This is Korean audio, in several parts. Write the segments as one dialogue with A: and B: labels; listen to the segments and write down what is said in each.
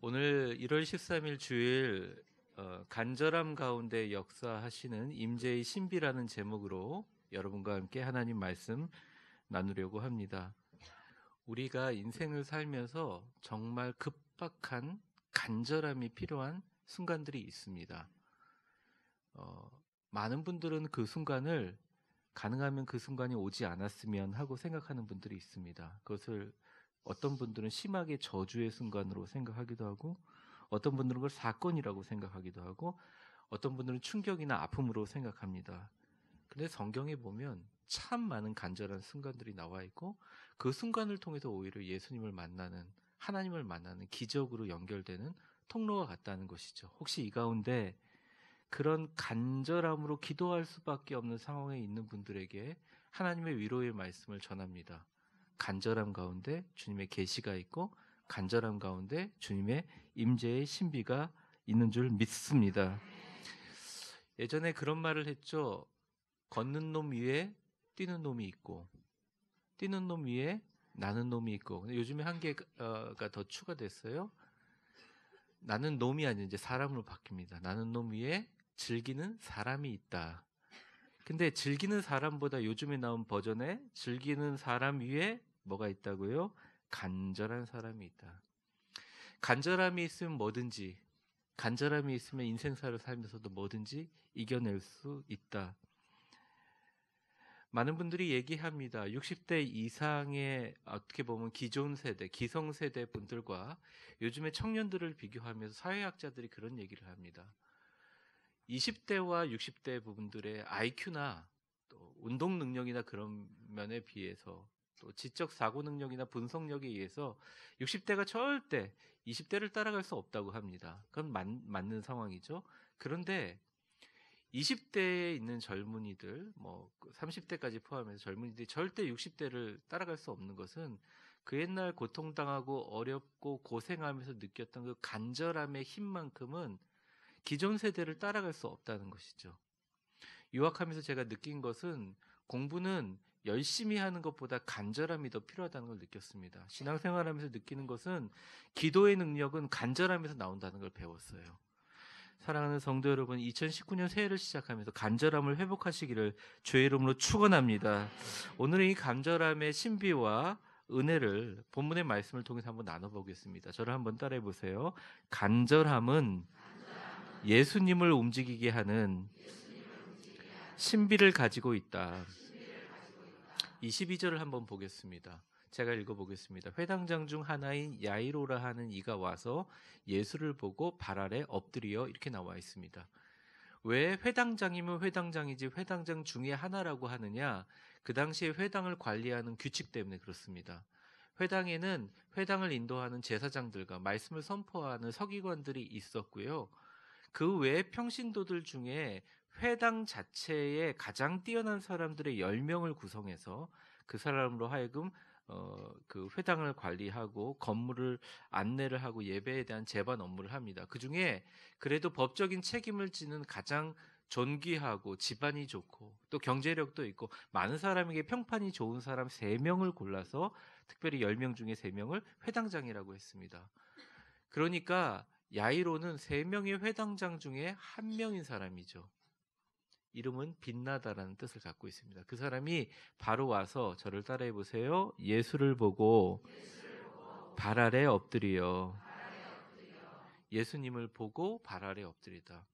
A: 오늘 1월 13일 주일 간절함 가운데 역사하시는 임재의 신비라는 제목으로 여러분과 함께 하나님 말씀 나누려고 합니다. 우리가 인생을 살면서 정말 급박한 간절함이 필요한 순간들이 있습니다. 많은 분들은 그 순간을 가능하면 그 순간이 오지 않았으면 하고 생각하는 분들이 있습니다. 그것을 어떤 분들은 심하게 저주의 순간으로 생각하기도 하고, 어떤 분들은 그걸 사건이라고 생각하기도 하고, 어떤 분들은 충격이나 아픔으로 생각합니다. 근데 성경에 보면 참 많은 간절한 순간들이 나와 있고, 그 순간을 통해서 오히려 예수님을 만나는, 하나님을 만나는 기적으로 연결되는 통로가 같다는 것이죠. 혹시 이 가운데 그런 간절함으로 기도할 수밖에 없는 상황에 있는 분들에게 하나님의 위로의 말씀을 전합니다. 간절함 가운데 주님의 계시가 있고, 간절함 가운데 주님의 임재의 신비가 있는 줄 믿습니다. 예전에 그런 말을 했죠. 걷는 놈 위에 뛰는 놈이 있고, 뛰는 놈 위에 나는 놈이 있고. 근데 요즘에 한 개가 더 추가됐어요. 나는 놈이 아니라 이제 사람으로 바뀝니다. 나는 놈 위에 즐기는 사람이 있다. 근데 즐기는 사람보다 요즘에 나온 버전에 즐기는 사람 위에 뭐가 있다고요? 간절한 사람이 있다. 간절함이 있으면 뭐든지, 간절함이 있으면 인생사를 살면서도 뭐든지 이겨낼 수 있다. 많은 분들이 얘기합니다. 60대 이상의 어떻게 보면 기존 세대, 기성세대 분들과 요즘의 청년들을 비교하면서 사회학자들이 그런 얘기를 합니다. 20대와 60대 부분들의 IQ나 또 운동 능력이나 그런 면에 비해서, 또 지적 사고 능력이나 분석력에 의해서 60대가 절대 20대를 따라갈 수 없다고 합니다. 그건 맞는 상황이죠. 그런데 20대에 있는 젊은이들, 30대까지 포함해서 젊은이들이 절대 60대를 따라갈 수 없는 것은 그 옛날 고통당하고 어렵고 고생하면서 느꼈던 그 간절함의 힘만큼은 기존 세대를 따라갈 수 없다는 것이죠. 유학하면서 제가 느낀 것은 공부는 열심히 하는 것보다 간절함이 더 필요하다는 걸 느꼈습니다. 신앙생활하면서 느끼는 것은 기도의 능력은 간절함에서 나온다는 걸 배웠어요. 사랑하는 성도 여러분, 2019년 새해를 시작하면서 간절함을 회복하시기를 주의 이름으로 축원합니다. 오늘은 이 간절함의 신비와 은혜를 본문의 말씀을 통해서 한번 나눠보겠습니다. 저를 한번 따라해 보세요. 간절함은 예수님을 움직이게 하는 신비를 가지고 있다. 22절을 한번 보겠습니다. 제가 읽어보겠습니다. 회당장 중 하나인 야이로라 하는 이가 와서 예수를 보고 발 아래 엎드려, 이렇게 나와 있습니다. 왜 회당장이면 회당장이지 회당장 중에 하나라고 하느냐? 그 당시에 회당을 관리하는 규칙 때문에 그렇습니다. 회당에는 회당을 인도하는 제사장들과 말씀을 선포하는 서기관들이 있었고요. 그 외에 평신도들 중에 회당 자체에 가장 뛰어난 사람들의 10명을 구성해서 그 사람으로 하여금 그 회당을 관리하고 건물을 안내를 하고 예배에 대한 제반 업무를 합니다. 그 중에 그래도 법적인 책임을 지는 가장 존귀하고 집안이 좋고 또 경제력도 있고 많은 사람에게 평판이 좋은 사람 3명을 골라서 특별히 10명 중에 3명을 회당장이라고 했습니다. 그러니까 야이로는 3명의 회당장 중에 1명인 사람이죠. 이름은 빛나다라는 뜻을 갖고 있습니다. 그 사람이 바로 와서 저를 따라해 보세요. 예수를 보고 발 아래 엎드려. 예수님을 보고 발 아래 엎드리다.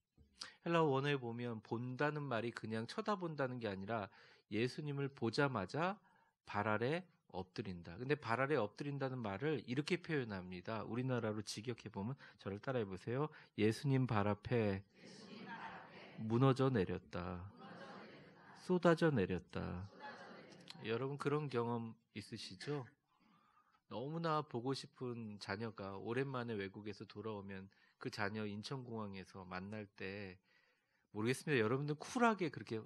A: 헬라어 원어에 보면 본다는 말이 그냥 쳐다본다는 게 아니라 예수님을 보자마자 발 아래 엎드린다. 근데 발 아래 엎드린다는 말을 이렇게 표현합니다. 우리나라로 직역해 보면 저를 따라해 보세요. 예수님 발 앞에 무너져 내렸다. 쏟아져 내렸다. 여러분 그런 경험 있으시죠? 너무나 보고 싶은 자녀가 오랜만에 외국에서 돌아오면 그 자녀 인천공항에서 만날 때, 모르겠습니다. 여러분들 쿨하게 그렇게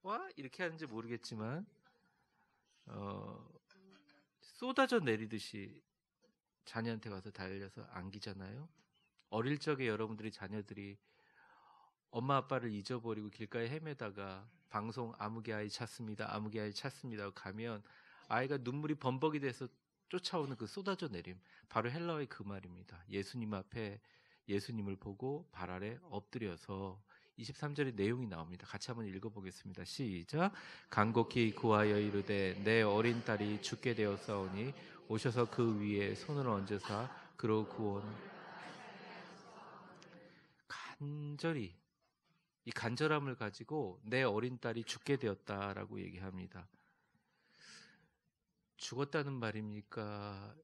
A: 와 이렇게 하는지 모르겠지만 쏟아져 내리듯이 자녀한테 가서 달려서 안기잖아요. 어릴 적에 여러분들이 자녀들이 엄마 아빠를 잊어버리고 길가에 헤매다가 방송 아무개 아이 찾습니다. 아무개 아이 찾습니다. 가면 아이가 눈물이 범벅이 돼서 쫓아오는 그 쏟아져 내림, 바로 헬라어의 그 말입니다. 예수님 앞에 예수님을 보고 발 아래 엎드려서 23절의 내용이 나옵니다. 같이 한번 읽어보겠습니다. 시작. 간곡히 구하여 이르되 내 어린 딸이 죽게 되었사오니 오셔서 그 위에 손을 얹으사 그로 구원. 간절히 이 간절함을 가지고 내 어린 딸이 죽게 되었다라고 얘기합니다. 죽었다는 말입니까?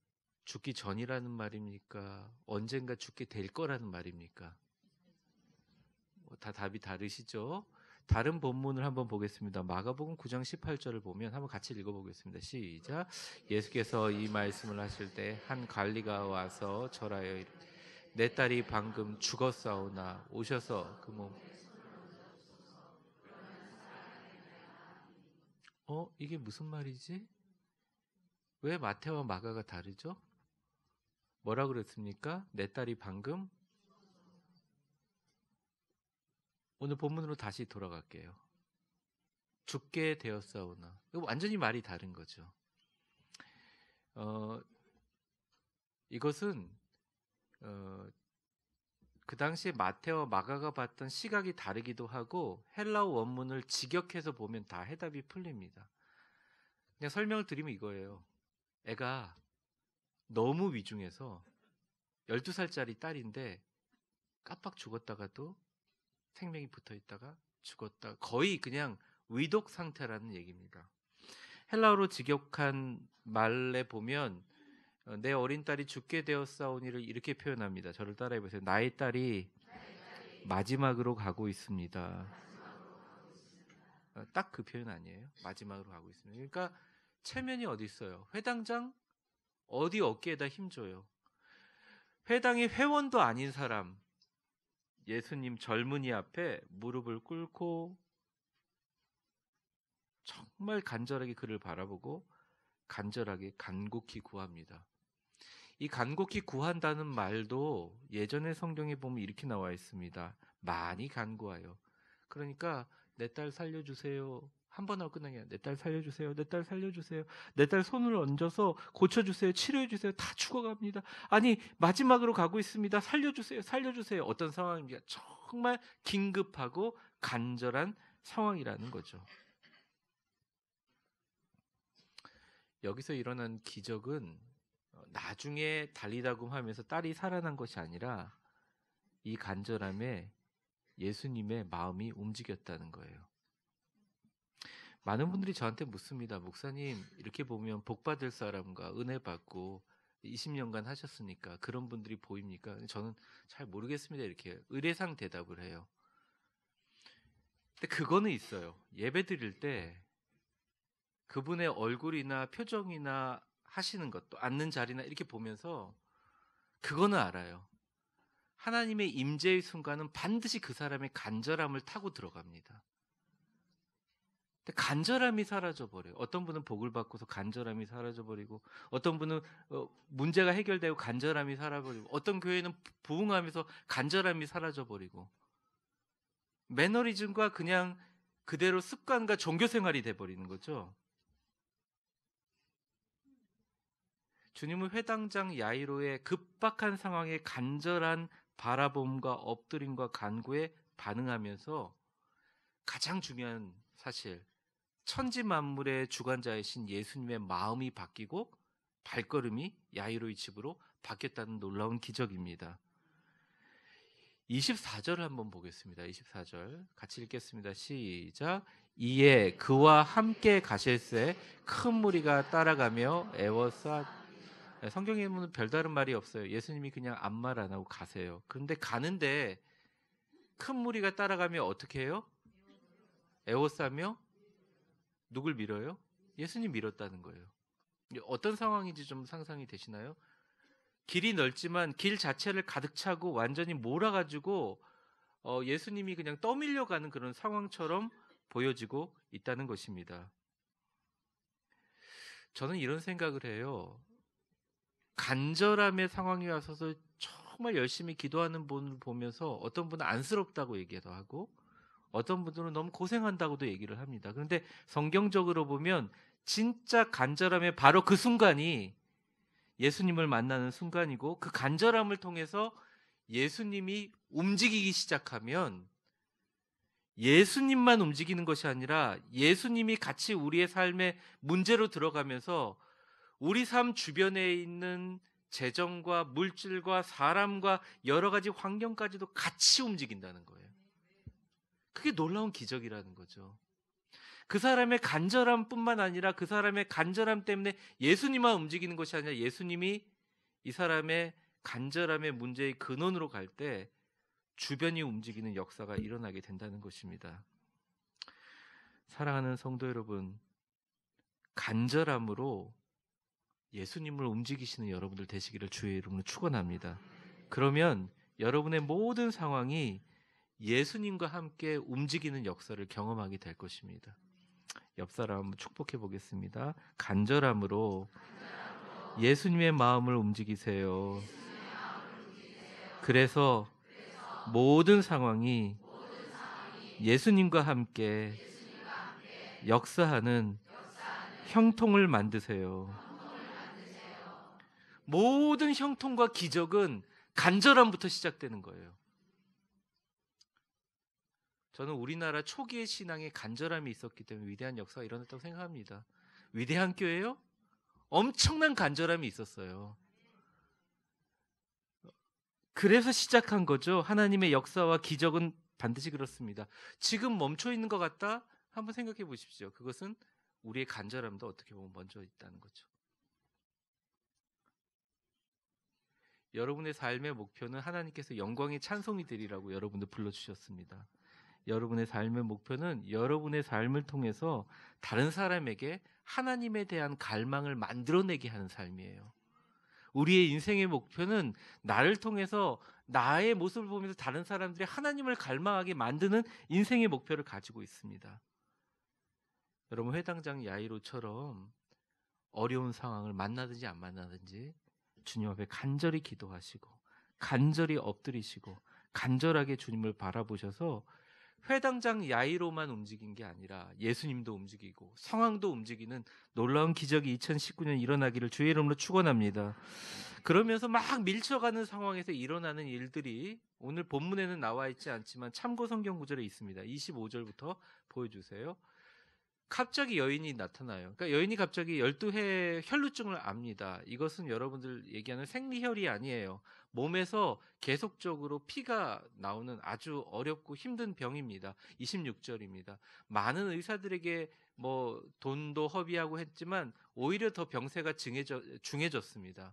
A: 죽기 전이라는 말입니까? 언젠가 죽게 될 거라는 말입니까? 다 답이 다르시죠? 다른 본문을 한번 보겠습니다. 마가복음 9장 18절을 보면 한번 같이 읽어보겠습니다. 시작. 예수께서 이 말씀을 하실 때 한 관리가 와서 절하여 이르되 내 딸이 방금 죽었사오나 오셔서 그 몸. 이게 무슨 말이지? 왜 마태와 마가가 다르죠? 뭐라 그랬습니까? 내 딸이 방금. 오늘 본문으로 다시 돌아갈게요. 죽게 되었사오나. 이거 완전히 말이 다른 거죠. 이것은 그 당시에 마태와 마가가 봤던 시각이 다르기도 하고 헬라어 원문을 직역해서 보면 다 해답이 풀립니다. 그냥 설명을 드리면 이거예요. 애가 너무 위중해서 12살짜리 딸인데 깜빡 죽었다가도 생명이 붙어있다가 죽었다. 거의 그냥 위독 상태라는 얘기입니다. 헬라어로 직역한 말에 보면 내 어린 딸이 죽게 되었사오니를 이렇게 표현합니다. 저를 따라해 보세요. 나의 딸이 마지막으로 가고 있습니다. 딱 그 표현 아니에요? 마지막으로 가고 있습니다. 그러니까 체면이 어디 있어요? 회당장 어디 어깨에다 힘줘요. 회당의 회원도 아닌 사람 예수님 젊은이 앞에 무릎을 꿇고 정말 간절하게 그를 바라보고 간절하게 간곡히 구합니다. 이 간곡히 구한다는 말도 예전의 성경에 보면 이렇게 나와 있습니다. 많이 간구하여. 그러니까 내 딸 살려주세요. 한 번 하고 끝나게 내 딸 살려주세요. 내 딸 살려주세요. 내 딸 손을 얹어서 고쳐주세요. 치료해주세요. 다 죽어갑니다. 아니 마지막으로 가고 있습니다. 살려주세요. 살려주세요. 어떤 상황입니까? 정말 긴급하고 간절한 상황이라는 거죠. 여기서 일어난 기적은 나중에 달리다굼하면서 딸이 살아난 것이 아니라 이 간절함에 예수님의 마음이 움직였다는 거예요. 많은 분들이 저한테 묻습니다. 목사님, 이렇게 보면 복받을 사람과 은혜 받고 20년간 하셨으니까 그런 분들이 보입니까? 저는 잘 모르겠습니다. 이렇게 의례상 대답을 해요. 근데 그거는 있어요. 예배 드릴 때 그분의 얼굴이나 표정이나 하시는 것도 앉는 자리나 이렇게 보면서 그거는 알아요. 하나님의 임재의 순간은 반드시 그 사람의 간절함을 타고 들어갑니다. 근데 간절함이 사라져버려요. 어떤 분은 복을 받고서 간절함이 사라져버리고 어떤 분은 문제가 해결되고 간절함이 사라져버리고 어떤 교회는 부흥하면서 간절함이 사라져버리고 매너리즘과 그냥 그대로 습관과 종교생활이 돼버리는 거죠. 주님은 회당장 야이로의 급박한 상황에 간절한 바라봄과 엎드림과 간구에 반응하면서 가장 중요한 사실, 천지 만물의 주관자이신 예수님의 마음이 바뀌고 발걸음이 야이로의 집으로 바뀌었다는 놀라운 기적입니다. 24절을 한번 보겠습니다. 24절 같이 읽겠습니다. 시작. 이에 그와 함께 가실새 큰 무리가 따라가며 애워싸. 성경에 보면 별다른 말이 없어요. 예수님이 그냥 아무 말 안 하고 가세요. 그런데 가는데 큰 무리가 따라가며 어떻게 해요? 애워싸며 누굴 밀어요? 예수님 밀었다는 거예요. 어떤 상황인지 좀 상상이 되시나요? 길이 넓지만 길 자체를 가득 차고 완전히 몰아가지고 예수님이 그냥 떠밀려가는 그런 상황처럼 보여지고 있다는 것입니다. 저는 이런 생각을 해요. 간절함의 상황이 와서서 정말 열심히 기도하는 분을 보면서 어떤 분은 안쓰럽다고 얘기도 하고 어떤 분들은 너무 고생한다고도 얘기를 합니다. 그런데 성경적으로 보면 진짜 간절함의 바로 그 순간이 예수님을 만나는 순간이고, 그 간절함을 통해서 예수님이 움직이기 시작하면 예수님만 움직이는 것이 아니라 예수님이 같이 우리의 삶의 문제로 들어가면서 우리 삶 주변에 있는 재정과 물질과 사람과 여러 가지 환경까지도 같이 움직인다는 거예요. 그게 놀라운 기적이라는 거죠. 그 사람의 간절함뿐만 아니라 그 사람의 간절함 때문에 예수님만 움직이는 것이 아니라 예수님이 이 사람의 간절함의 문제의 근원으로 갈 때 주변이 움직이는 역사가 일어나게 된다는 것입니다. 사랑하는 성도 여러분, 간절함으로 예수님을 움직이시는 여러분들 되시기를 주의 이름으로 축원합니다. 그러면 여러분의 모든 상황이 예수님과 함께 움직이는 역사를 경험하게 될 것입니다. 옆 사람 한번 축복해 보겠습니다. 간절함으로 예수님의 마음을 움직이세요. 그래서 모든 상황이 예수님과 함께 역사하는 형통을 만드세요. 모든 형통과 기적은 간절함부터 시작되는 거예요. 저는 우리나라 초기의 신앙에 간절함이 있었기 때문에 위대한 역사가 일어났다고 생각합니다. 위대한 교회요? 엄청난 간절함이 있었어요. 그래서 시작한 거죠. 하나님의 역사와 기적은 반드시 그렇습니다. 지금 멈춰 있는 것 같다? 한번 생각해 보십시오. 그것은 우리의 간절함도 어떻게 보면 먼저 있다는 거죠. 여러분의 삶의 목표는 하나님께서 영광의 찬송이 되리라고 여러분들 불러주셨습니다. 여러분의 삶의 목표는 여러분의 삶을 통해서 다른 사람에게 하나님에 대한 갈망을 만들어내게 하는 삶이에요. 우리의 인생의 목표는 나를 통해서 나의 모습을 보면서 다른 사람들이 하나님을 갈망하게 만드는 인생의 목표를 가지고 있습니다. 여러분, 회당장 야이로처럼 어려운 상황을 만나든지 안 만나든지 주님 앞에 간절히 기도하시고 간절히 엎드리시고 간절하게 주님을 바라보셔서 회당장 야이로만 움직인 게 아니라 예수님도 움직이고 상황도 움직이는 놀라운 기적이 2019년 일어나기를 주의 이름으로 축원합니다. 그러면서 막 밀쳐가는 상황에서 일어나는 일들이 오늘 본문에는 나와 있지 않지만 참고 성경 구절에 있습니다. 25절부터 보여주세요. 갑자기 여인이 나타나요. 그러니까 여인이 갑자기 12해 혈루증을 압니다. 이것은 여러분들 얘기하는 생리혈이 아니에요. 몸에서 계속적으로 피가 나오는 아주 어렵고 힘든 병입니다. 26절입니다. 많은 의사들에게 돈도 허비하고 했지만 오히려 더 병세가 중해졌습니다.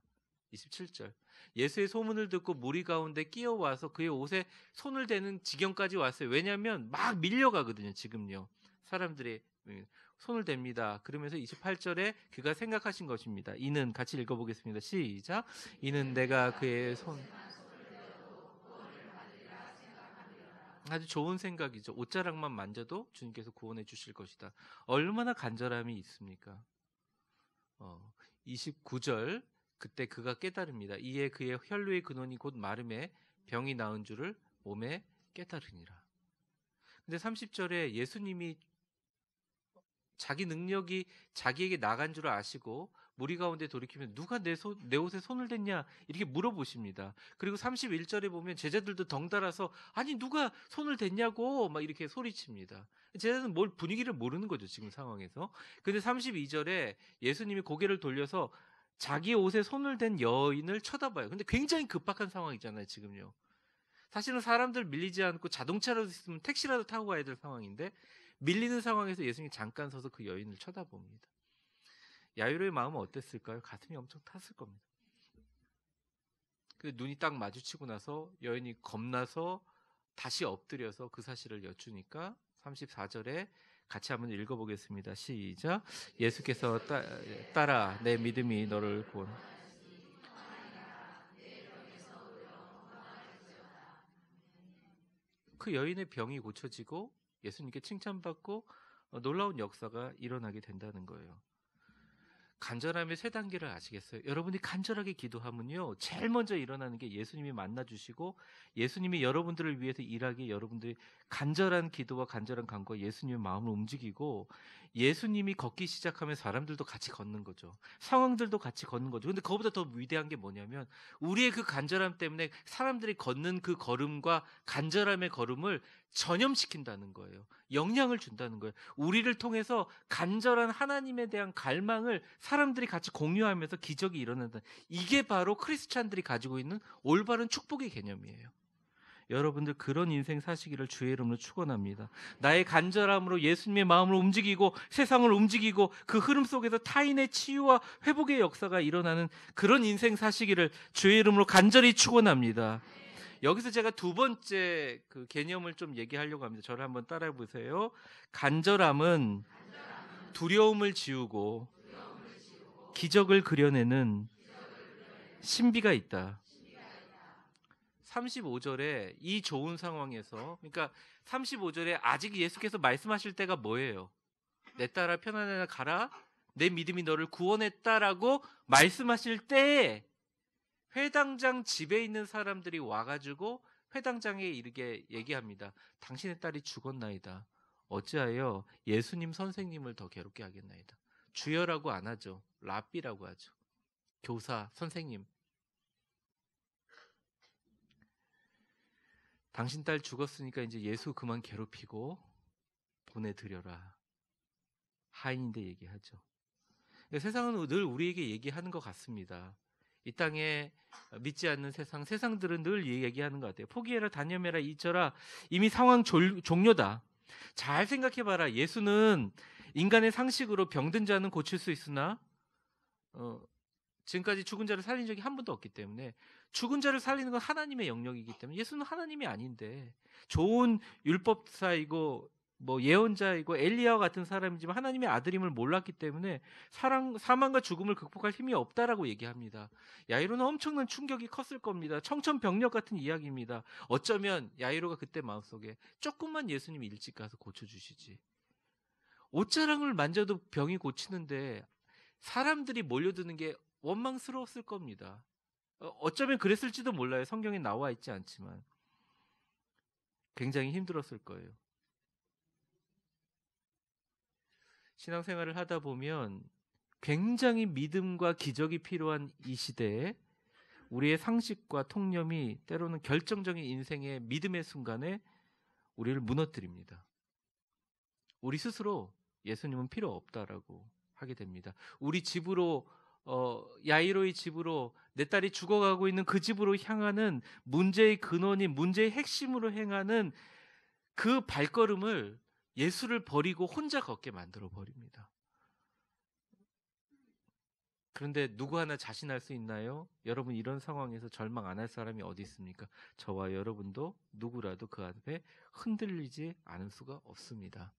A: 27절. 예수의 소문을 듣고 무리 가운데 끼어와서 그의 옷에 손을 대는 지경까지 왔어요. 왜냐하면 막 밀려가거든요. 지금요. 사람들이 손을 댑니다. 그러면서 28절에 그가 생각하신 것입니다. 이는 같이 읽어보겠습니다. 시작. 이는 내가 그의 아주 좋은 생각이죠. 옷자락만 만져도 주님께서 구원해 주실 것이다. 얼마나 간절함이 있습니까? 29절 그때 그가 깨달습니다. 이에 그의 혈루의 근원이 곧 마름에 병이 나은 줄을 몸에 깨달으니라. 근데 30절에 예수님이 자기 능력이 자기에게 나간 줄 아시고 무리 가운데 돌이키면 누가 내 옷에 손을 댔냐 이렇게 물어보십니다. 그리고 31절에 보면 제자들도 덩달아서 아니 누가 손을 댔냐고 막 이렇게 소리칩니다. 제자들은 분위기를 모르는 거죠. 지금 상황에서. 근데 32절에 예수님이 고개를 돌려서 자기 옷에 손을 댄 여인을 쳐다봐요. 근데 굉장히 급박한 상황이잖아요. 지금요. 사실은 사람들 밀리지 않고 자동차라도 있으면 택시라도 타고 가야 될 상황인데 밀리는 상황에서 예수님이 잠깐 서서 그 여인을 쳐다봅니다. 야이로의 마음은 어땠을까요? 가슴이 엄청 탔을 겁니다. 그 눈이 딱 마주치고 나서 여인이 겁나서 다시 엎드려서 그 사실을 여쭈니까 34절에 같이 한번 읽어보겠습니다. 시작. 예수께서 따라 내 믿음이 너를 구원. 그 여인의 병이 고쳐지고 예수님께 칭찬받고 놀라운 역사가 일어나게 된다는 거예요. 간절함의 세 단계를 아시겠어요? 여러분이 간절하게 기도하면요, 제일 먼저 일어나는 게 예수님이 만나주시고 예수님이 여러분들을 위해서 일하기에 여러분들이 간절한 기도와 간절한 간구와 예수님의 마음을 움직이고 예수님이 걷기 시작하면 사람들도 같이 걷는 거죠. 상황들도 같이 걷는 거죠. 근데 그거보다 더 위대한 게 뭐냐면 우리의 그 간절함 때문에 사람들이 걷는 그 걸음과 간절함의 걸음을 전염시킨다는 거예요. 영향을 준다는 거예요. 우리를 통해서 간절한 하나님에 대한 갈망을 사람들이 같이 공유하면서 기적이 일어난다. 이게 바로 크리스찬들이 가지고 있는 올바른 축복의 개념이에요. 여러분들 그런 인생 사시기를 주의 이름으로 축원합니다. 나의 간절함으로 예수님의 마음을 움직이고 세상을 움직이고 그 흐름 속에서 타인의 치유와 회복의 역사가 일어나는 그런 인생 사시기를 주의 이름으로 간절히 축원합니다. 여기서 제가 두 번째 그 개념을 좀 얘기하려고 합니다. 저를 한번 따라해 보세요. 간절함은 두려움을 지우고 기적을 그려내는 신비가 있다. 35절에 이 좋은 상황에서, 그러니까 35절에 아직 예수께서 말씀하실 때가 뭐예요? 내 딸아 편안하게 가라, 내 믿음이 너를 구원했다라고 말씀하실 때에 회당장 집에 있는 사람들이 와가지고 회당장에 이르게 얘기합니다. 당신의 딸이 죽었나이다. 어찌하여 예수님 선생님을 더 괴롭게 하겠나이다. 주여라고 안 하죠. 랍비라고 하죠. 교사, 선생님. 당신 딸 죽었으니까 이제 예수 그만 괴롭히고 보내드려라. 하인인데 얘기하죠. 세상은 늘 우리에게 얘기하는 것 같습니다. 이 땅에 믿지 않는 세상들은 늘 얘기하는 것 같아요. 포기해라, 단념해라, 잊어라. 이미 상황 종료다. 잘 생각해봐라. 예수는 인간의 상식으로 병든 자는 고칠 수 있으나 지금까지 죽은 자를 살린 적이 한 번도 없기 때문에, 죽은 자를 살리는 건 하나님의 영역이기 때문에 예수는 하나님이 아닌데 좋은 율법사이고 뭐 예언자이고 엘리야와 같은 사람이지만 하나님의 아들임을 몰랐기 때문에 사망과 죽음을 극복할 힘이 없다라고 얘기합니다. 야이로는 엄청난 충격이 컸을 겁니다. 청천벽력 같은 이야기입니다. 어쩌면 야이로가 그때 마음속에 조금만 예수님 일찍 가서 고쳐주시지, 옷자랑을 만져도 병이 고치는데 사람들이 몰려드는 게 원망스러웠을 겁니다. 어쩌면 그랬을지도 몰라요. 성경에 나와 있지 않지만 굉장히 힘들었을 거예요. 신앙생활을 하다 보면 굉장히 믿음과 기적이 필요한 이 시대에 우리의 상식과 통념이 때로는 결정적인 인생의 믿음의 순간에 우리를 무너뜨립니다. 우리 스스로 예수님은 필요 없다라고 하게 됩니다. 우리 집으로 야이로의 집으로, 내 딸이 죽어가고 있는 그 집으로 향하는 문제의 근원인, 문제의 핵심으로 행하는 그 발걸음을 예수를 버리고 혼자 걷게 만들어 버립니다. 그런데 누구 하나 자신할 수 있나요? 여러분, 이런 상황에서 절망 안 할 사람이 어디 있습니까? 저와 여러분도 누구라도 그 앞에 흔들리지 않을 수가 없습니다.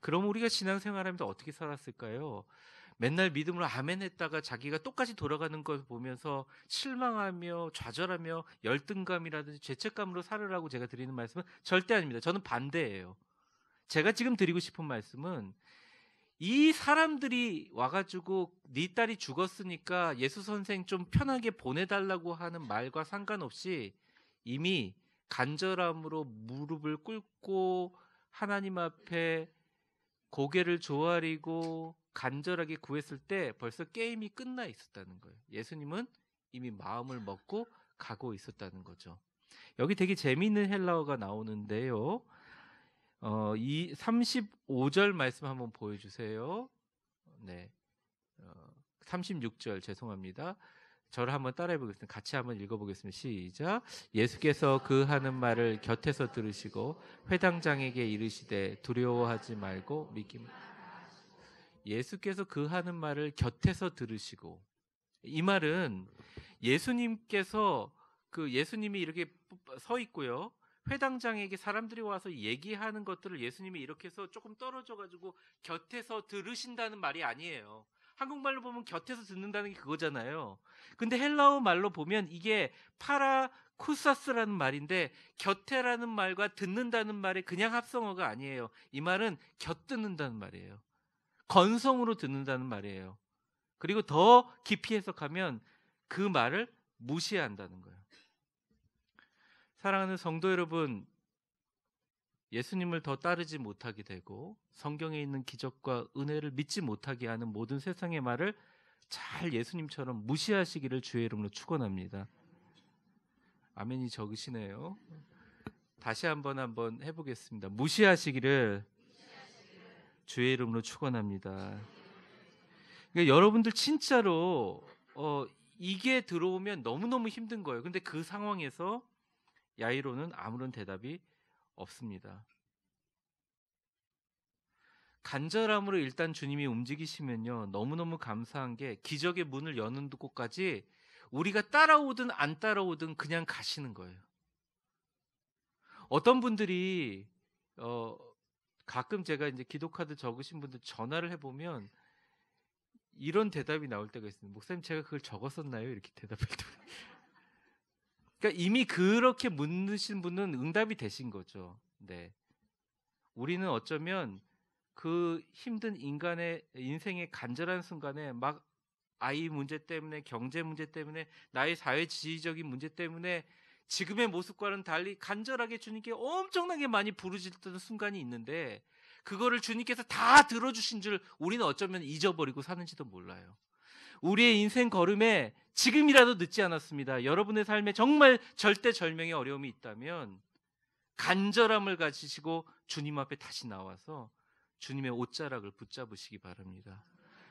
A: 그럼 우리가 신앙생활하면서 어떻게 살았을까요? 맨날 믿음으로 아멘 했다가 자기가 똑같이 돌아가는 걸 보면서 실망하며 좌절하며 열등감이라든지 죄책감으로 살으라고 제가 드리는 말씀은 절대 아닙니다. 저는 반대예요. 제가 지금 드리고 싶은 말씀은, 이 사람들이 와가지고 네 딸이 죽었으니까 예수 선생 좀 편하게 보내달라고 하는 말과 상관없이 이미 간절함으로 무릎을 꿇고 하나님 앞에 고개를 조아리고 간절하게 구했을 때 벌써 게임이 끝나 있었다는 거예요. 예수님은 이미 마음을 먹고 가고 있었다는 거죠. 여기 되게 재미있는 헬라어가 나오는데요. 이 35절 말씀 한번 보여주세요. 네, 36절 죄송합니다. 저를 한번 따라해 보겠습니다. 같이 한번 읽어보겠습니다. 시작. 예수께서 그 하는 말을 곁에서 들으시고 회당장에게 이르시되 두려워하지 말고 믿기만. 예수께서 그 하는 말을 곁에서 들으시고, 이 말은 예수님께서 예수님이 이렇게 서 있고요. 회당장에게 사람들이 와서 얘기하는 것들을 예수님이 이렇게 해서 조금 떨어져 가지고 곁에서 들으신다는 말이 아니에요. 한국말로 보면 곁에서 듣는다는 게 그거잖아요. 근데 헬라어 말로 보면 이게 파라쿠사스라는 말인데, 곁에라는 말과 듣는다는 말의 그냥 합성어가 아니에요. 이 말은 곁듣는다는 말이에요. 건성으로 듣는다는 말이에요. 그리고 더 깊이 해석하면 그 말을 무시한다는 거예요. 사랑하는 성도 여러분, 예수님을 더 따르지 못하게 되고 성경에 있는 기적과 은혜를 믿지 못하게 하는 모든 세상의 말을 잘 예수님처럼 무시하시기를 주의 이름으로 축원합니다. 아멘이 적으시네요. 다시 한번 해보겠습니다. 무시하시기를 주의 이름으로 축원합니다. 그러니까 여러분들 진짜로 이게 들어오면 너무너무 힘든 거예요. 근데 그 상황에서 야이로는 아무런 대답이 없습니다. 간절함으로 일단 주님이 움직이시면요, 너무너무 감사한 게 기적의 문을 여는 곳까지 우리가 따라오든 안 따라오든 그냥 가시는 거예요. 어떤 분들이 가끔 제가 이제 기도카드 적으신 분들 전화를 해보면 이런 대답이 나올 때가 있습니다. 목사님, 제가 그걸 적었었나요? 이렇게 대답할 때. 그러니까 이미 그렇게 묻으신 분은 응답이 되신 거죠. 네. 우리는 어쩌면 그 힘든 인간의 인생의 간절한 순간에 막 아이 문제 때문에, 경제 문제 때문에, 나의 사회 지위적인 문제 때문에 지금의 모습과는 달리 간절하게 주님께 엄청나게 많이 부르짖던 순간이 있는데 그거를 주님께서 다 들어주신 줄 우리는 어쩌면 잊어버리고 사는지도 몰라요. 우리의 인생 걸음에 지금이라도 늦지 않았습니다. 여러분의 삶에 정말 절대절명의 어려움이 있다면 간절함을 가지시고 주님 앞에 다시 나와서 주님의 옷자락을 붙잡으시기 바랍니다.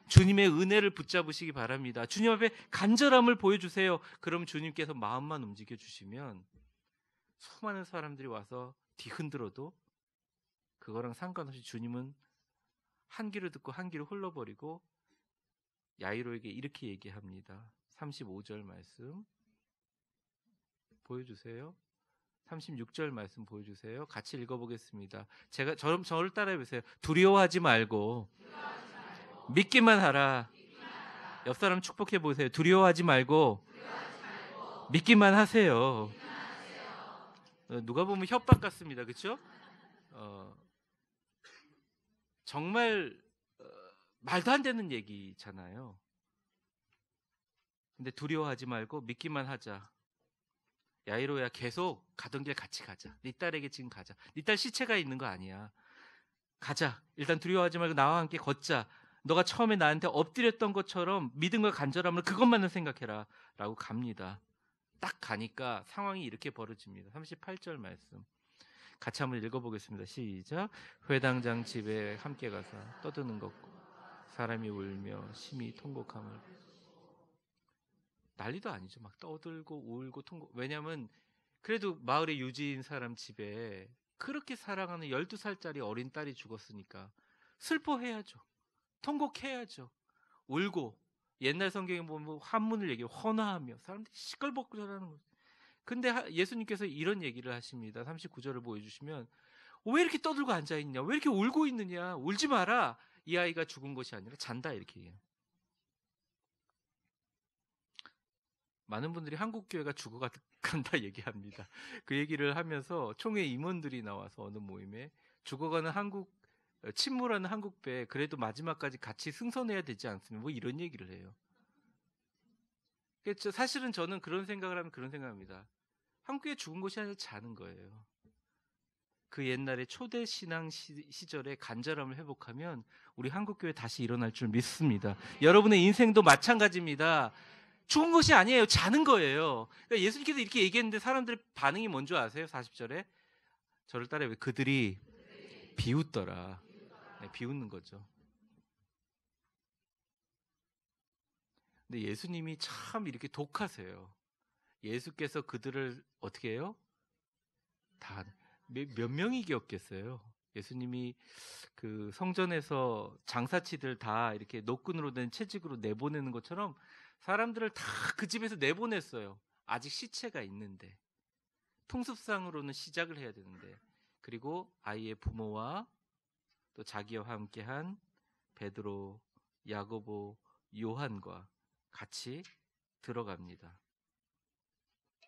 A: 주님의 은혜를 붙잡으시기 바랍니다. 주님 앞에 간절함을 보여주세요. 그럼 주님께서 마음만 움직여 주시면 수많은 사람들이 와서 뒤흔들어도 그거랑 상관없이 주님은 한 귀를 듣고 한 귀를 흘러버리고 야이로에게 이렇게 얘기합니다. 35절 말씀 보여주세요. 36절 말씀 보여주세요. 같이 읽어보겠습니다. 저를 따라해보세요. 두려워하지 말고 믿기만 하라. 옆 사람 축복해 보세요. 두려워하지 말고 믿기만 하세요. 누가 보면 협박 같습니다. 그렇죠? 정말 말도 안 되는 얘기잖아요. 근데 두려워하지 말고 믿기만 하자. 야이로야, 계속 가던 길 같이 가자. 네 딸에게 지금 가자. 네 딸 시체가 있는 거 아니야. 가자. 일단 두려워하지 말고 나와 함께 걷자. 너가 처음에 나한테 엎드렸던 것처럼 믿음과 간절함을 그것만을 생각해라 라고 갑니다. 딱 가니까 상황이 이렇게 벌어집니다. 38절 말씀 같이 한번 읽어보겠습니다. 시작. 회당장 집에 함께 가서 떠드는 것고 사람이 울며 심히 통곡함을. 난리도 아니죠. 막 떠들고 울고 통곡. 왜냐하면 그래도 마을의 유지인 사람 집에 그렇게 사랑하는 12살짜리 어린 딸이 죽었으니까 슬퍼해야죠. 통곡해야죠. 울고. 옛날 성경에 보면 한문을 얘기해요. 헌화하며 사람들이 시끌벅적하는 거죠. 근데 예수님께서 이런 얘기를 하십니다. 39절을 보여주시면 왜 이렇게 떠들고 앉아있냐, 왜 이렇게 울고 있느냐, 울지 마라. 이 아이가 죽은 것이 아니라 잔다 이렇게 해요. 많은 분들이 한국교회가 죽어간다 얘기합니다. 그 얘기를 하면서 총회 임원들이 나와서 어느 모임에 죽어가는 침몰하는 한국배 그래도 마지막까지 같이 승선해야 되지 않습니까? 뭐 이런 얘기를 해요. 사실은 저는 그런 생각을 하면 그런 생각합니다. 한국교회 죽은 것이 아니라 자는 거예요. 그 옛날에 초대 신앙 시절의 간절함을 회복하면 우리 한국교회 다시 일어날 줄 믿습니다. 여러분의 인생도 마찬가지입니다. 죽은 것이 아니에요. 자는 거예요. 그러니까 예수님께서 이렇게 얘기했는데 사람들의 반응이 뭔지 아세요? 40절에 저를 따라해 그들이 비웃더라. 네, 비웃는 거죠. 근데 예수님이 참 이렇게 독하세요. 예수께서 그들을 어떻게 해요? 다 몇 명이 기었겠어요. 예수님이 그 성전에서 장사치들 다 이렇게 노끈으로 된 채찍으로 내보내는 것처럼 사람들을 다 그 집에서 내보냈어요. 아직 시체가 있는데. 통습상으로는 시작을 해야 되는데. 그리고 아이의 부모와 또 자기와 함께한 베드로, 야고보, 요한과 같이 들어갑니다.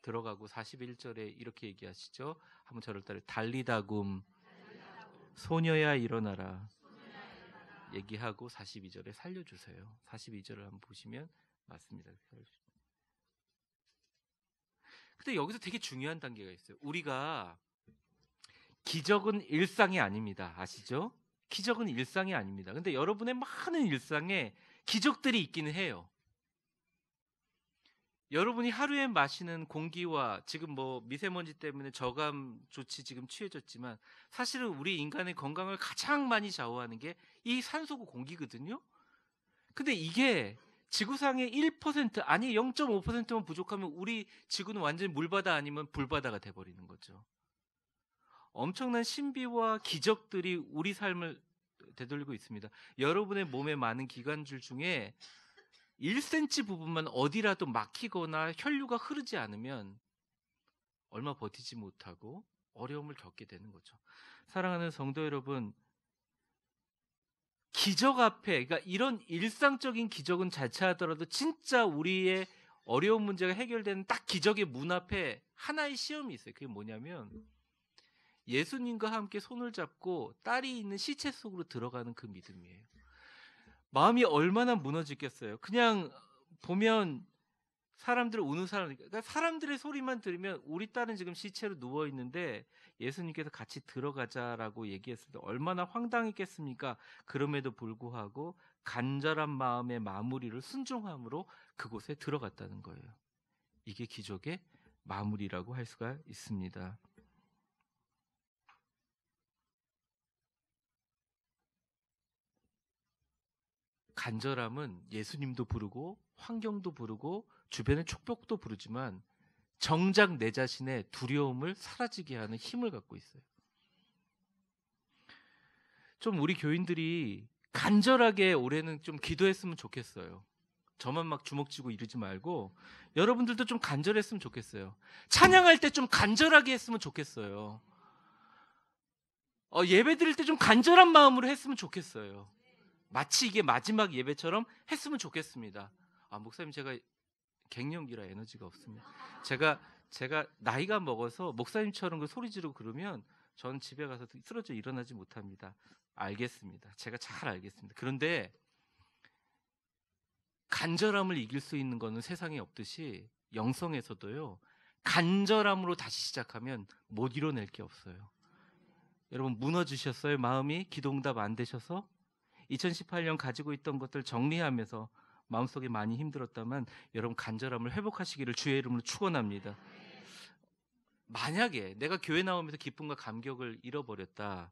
A: 들어가고 41절에 이렇게 얘기하시죠. 한번 저를 따라 달리다굼 소녀야 일어나라 얘기하고 42절에 살려주세요. 42절을 한번 보시면 맞습니다. 근데 여기서 되게 중요한 단계가 있어요. 우리가 기적은 일상이 아닙니다. 아시죠? 기적은 일상이 아닙니다. 근데 여러분의 많은 일상에 기적들이 있기는 해요. 여러분이 하루에 마시는 공기와 지금 뭐 미세먼지 때문에 저감 조치 지금 취해졌지만 사실은 우리 인간의 건강을 가장 많이 좌우하는 게 이 산소고 공기거든요. 근데 이게 지구상의 1% 아니 0.5%만 부족하면 우리 지구는 완전히 물바다 아니면 불바다가 돼버리는 거죠. 엄청난 신비와 기적들이 우리 삶을 되돌리고 있습니다. 여러분의 몸의 많은 기관줄 중에 1cm 부분만 어디라도 막히거나 혈류가 흐르지 않으면 얼마 버티지 못하고 어려움을 겪게 되는 거죠. 사랑하는 성도 여러분, 기적 앞에, 그러니까 이런 일상적인 기적은 자체하더라도 진짜 우리의 어려운 문제가 해결되는 딱 기적의 문 앞에 하나의 시험이 있어요. 그게 뭐냐면 예수님과 함께 손을 잡고 딸이 있는 시체 속으로 들어가는 그 믿음이에요. 마음이 얼마나 무너지겠어요. 그냥 보면 사람들 우는 사람, 그러니까 사람들의 소리만 들으면 우리 딸은 지금 시체로 누워 있는데 예수님께서 같이 들어가자라고 얘기했을 때 얼마나 황당했겠습니까? 그럼에도 불구하고 간절한 마음의 마무리를 순종함으로 그곳에 들어갔다는 거예요. 이게 기적의 마무리라고 할 수가 있습니다. 간절함은 예수님도 부르고 환경도 부르고 주변의 축복도 부르지만 정작 내 자신의 두려움을 사라지게 하는 힘을 갖고 있어요. 좀 우리 교인들이 간절하게 올해는 좀 기도했으면 좋겠어요. 저만 막 주먹 쥐고 이러지 말고 여러분들도 좀 간절했으면 좋겠어요. 찬양할 때 좀 간절하게 했으면 좋겠어요. 예배 드릴 때 좀 간절한 마음으로 했으면 좋겠어요. 마치 이게 마지막 예배처럼 했으면 좋겠습니다. 목사님 제가 갱년기라 에너지가 없습니다. 제가 나이가 먹어서 목사님처럼 그 소리 지르고 그러면 저는 집에 가서 쓰러져 일어나지 못합니다. 알겠습니다. 제가 잘 알겠습니다. 그런데 간절함을 이길 수 있는 거는 세상에 없듯이 영성에서도요. 간절함으로 다시 시작하면 못 이뤄낼 게 없어요. 여러분 무너지셨어요? 마음이 기도응답 안 되셔서 2018년 가지고 있던 것들 정리하면서 마음속에 많이 힘들었다면 여러분 간절함을 회복하시기를 주의 이름으로 축원합니다. 만약에 내가 교회 나오면서 기쁨과 감격을 잃어버렸다.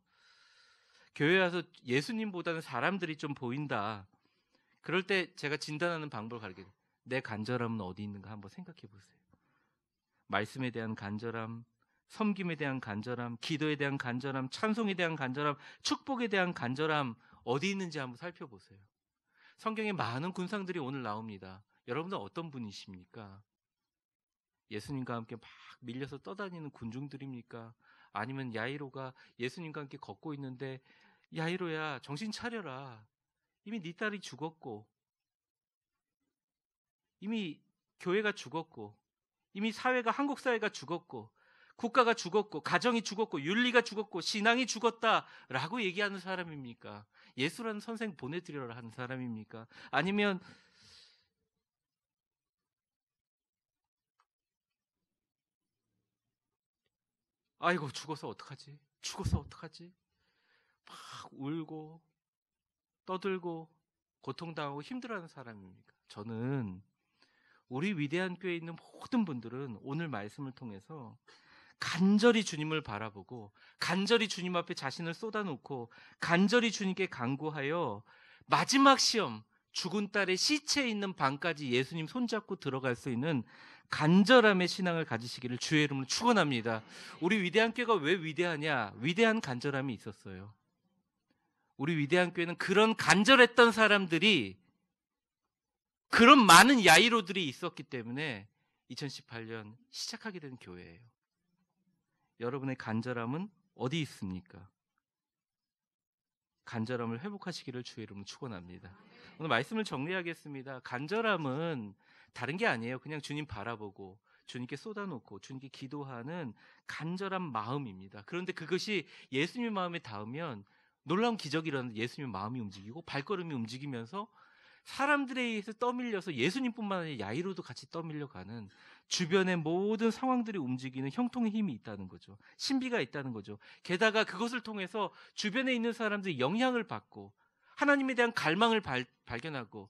A: 교회 와서 예수님보다는 사람들이 좀 보인다. 그럴 때 제가 진단하는 방법을 가르쳐요. 내 간절함은 어디 있는가 한번 생각해 보세요. 말씀에 대한 간절함, 섬김에 대한 간절함, 기도에 대한 간절함, 찬송에 대한 간절함, 축복에 대한 간절함 어디 있는지 한번 살펴보세요. 성경에 많은 군상들이 오늘 나옵니다. 여러분들 어떤 분이십니까? 예수님과 함께 막 밀려서 떠다니는 군중들입니까? 아니면 야이로가 예수님과 함께 걷고 있는데 야이로야 정신 차려라. 이미 네 딸이 죽었고 이미 교회가 죽었고 이미 사회가 한국 사회가 죽었고 국가가 죽었고 가정이 죽었고 윤리가 죽었고 신앙이 죽었다라고 얘기하는 사람입니까? 예수라는 선생 보내드려라 하는 사람입니까? 아니면 아이고 죽어서 어떡하지? 죽어서 어떡하지? 막 울고 떠들고 고통당하고 힘들어하는 사람입니까? 저는 우리 위대한 교회에 있는 모든 분들은 오늘 말씀을 통해서 간절히 주님을 바라보고 간절히 주님 앞에 자신을 쏟아놓고 간절히 주님께 간구하여 마지막 시험 죽은 딸의 시체에 있는 방까지 예수님 손잡고 들어갈 수 있는 간절함의 신앙을 가지시기를 주의 이름으로 축원합니다. 우리 위대한 교회가 왜 위대하냐? 위대한 간절함이 있었어요. 우리 위대한 교회는 그런 간절했던 사람들이 그런 많은 야이로들이 있었기 때문에 2018년 시작하게 된 교회예요. 여러분의 간절함은 어디 있습니까? 간절함을 회복하시기를 주의 이름으로 축원합니다. 오늘 말씀을 정리하겠습니다. 간절함은 다른 게 아니에요. 그냥 주님 바라보고 주님께 쏟아놓고 주님께 기도하는 간절한 마음입니다. 그런데 그것이 예수님 마음에 닿으면 놀라운 기적이 일어나는 예수님 마음이 움직이고 발걸음이 움직이면서 사람들에 의해서 떠밀려서 예수님뿐만 아니라 야이로도 같이 떠밀려가는 주변의 모든 상황들이 움직이는 형통의 힘이 있다는 거죠. 신비가 있다는 거죠. 게다가 그것을 통해서 주변에 있는 사람들이 영향을 받고 하나님에 대한 갈망을 발견하고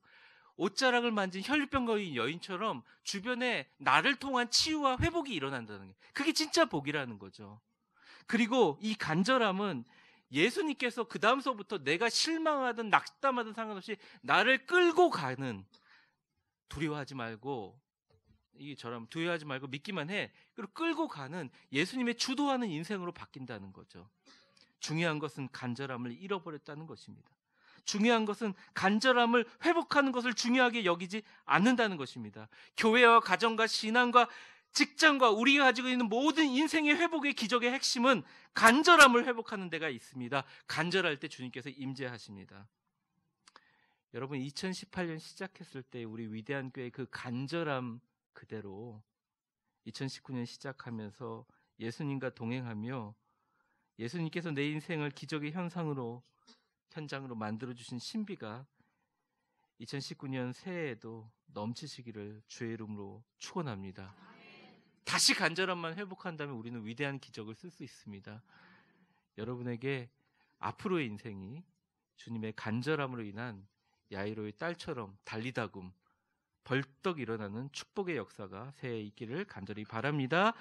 A: 옷자락을 만진 혈류병 걸린 여인처럼 주변에 나를 통한 치유와 회복이 일어난다는 게, 그게 진짜 복이라는 거죠. 그리고 이 간절함은 예수님께서 그 다음서부터 내가 실망하든 낙담하든 상관없이 나를 끌고 가는, 두려워하지 말고, 이처럼 두려워하지 말고 믿기만 해, 그리고 끌고 가는 예수님의 주도하는 인생으로 바뀐다는 거죠. 중요한 것은 간절함을 잃어버렸다는 것입니다. 중요한 것은 간절함을 회복하는 것을 중요하게 여기지 않는다는 것입니다. 교회와 가정과 신앙과 직장과 우리가 가지고 있는 모든 인생의 회복의 기적의 핵심은 간절함을 회복하는 데가 있습니다. 간절할 때 주님께서 임재하십니다. 여러분, 2018년 시작했을 때 우리 위대한 교회 그 간절함 그대로 2019년 시작하면서 예수님과 동행하며 예수님께서 내 인생을 기적의 현장으로 만들어주신 신비가 2019년 새해에도 넘치시기를 주의 이름으로 축원합니다. 다시 간절함만 회복한다면 우리는 위대한 기적을 쓸 수 있습니다. 여러분에게 앞으로의 인생이 주님의 간절함으로 인한 야이로의 딸처럼 달리다굼 벌떡 일어나는 축복의 역사가 새해에 있기를 간절히 바랍니다.